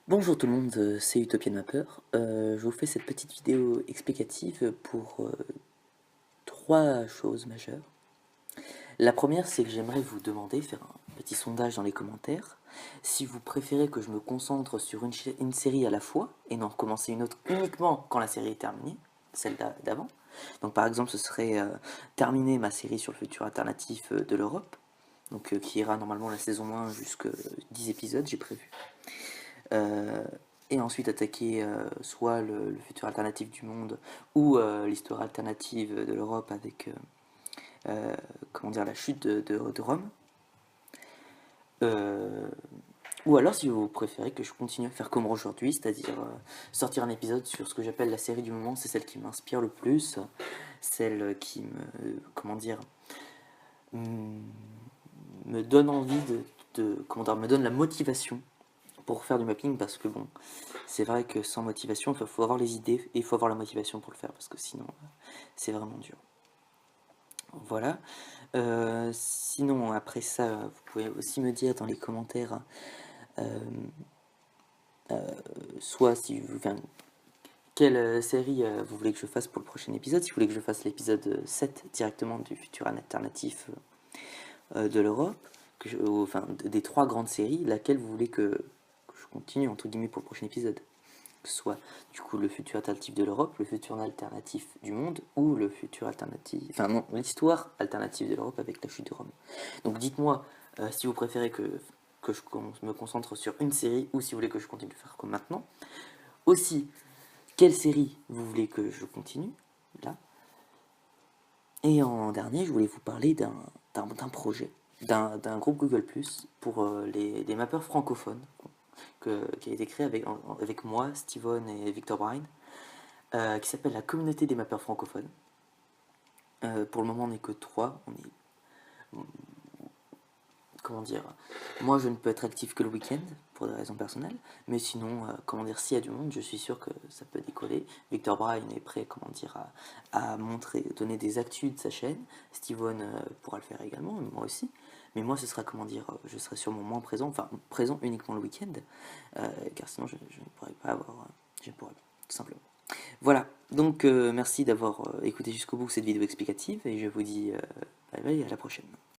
Bonjour tout le monde, c'est Utopian Mapper. Je vous fais cette petite vidéo explicative pour trois choses majeures. La première, c'est que j'aimerais vous demander, faire un petit sondage dans les commentaires, si vous préférez que je me concentre sur une série à la fois et n'en recommencer une autre uniquement quand la série est terminée, celle d'avant. Donc par exemple, ce serait terminer ma série sur le futur alternatif de l'Europe, donc qui ira normalement la saison 1 jusqu'à 10 épisodes, j'ai prévu. Euh, et ensuite attaquer soit le futur alternatif du monde ou l'histoire alternative de l'Europe avec comment dire, la chute de Rome. Euh, ou alors si vous préférez que je continue à faire comme aujourd'hui, c'est-à-dire sortir un épisode sur ce que j'appelle la série du moment, c'est celle qui m'inspire le plus, celle qui comment dire, me donne envie comment dire, me donne la motivation pour faire du mapping, parce que bon, c'est vrai que sans motivation, il faut avoir les idées et il faut avoir la motivation pour le faire, parce que sinon, c'est vraiment dur. Voilà. Sinon, après ça, vous pouvez aussi me dire dans les commentaires, euh, soit si vous, enfin, quelle série vous voulez que je fasse pour le prochain épisode, si vous voulez que je fasse l'épisode 7 directement du futur alternatif de l'Europe, enfin des trois grandes séries, laquelle vous voulez que je continue entre guillemets pour le prochain épisode, que ce soit du coup le futur alternatif de l'Europe, le futur alternatif du monde, ou le futur alternatif, enfin non, l'histoire alternative de l'Europe avec la chute de Rome. Donc dites-moi si vous préférez que je me concentre sur une série, ou si vous voulez que je continue de faire comme maintenant. Aussi, quelle série vous voulez que je continue, là. Et en dernier, je voulais vous parler d'un projet, d'un groupe Google+, pour les mappeurs francophones, qui a été créé avec moi, Steven et Victor Bryan, qui s'appelle la communauté des mappeurs francophones. Pour le moment, on n'est que trois. On est, comment dire, moi je ne peux être actif que le week-end pour des raisons personnelles, mais sinon, comment dire, s'il y a du monde, je suis sûr que ça peut décoller. Victor Bryan est prêt, comment dire, à montrer, donner des actus de sa chaîne. Steven pourra le faire également, moi aussi. Mais moi, ce sera, comment dire, je serai sûrement moins présent, enfin présent uniquement le week-end, car sinon je ne pourrais pas avoir, je ne pourrais pas, tout simplement. Voilà, donc merci d'avoir écouté jusqu'au bout cette vidéo explicative, et je vous dis bye bye, à la prochaine.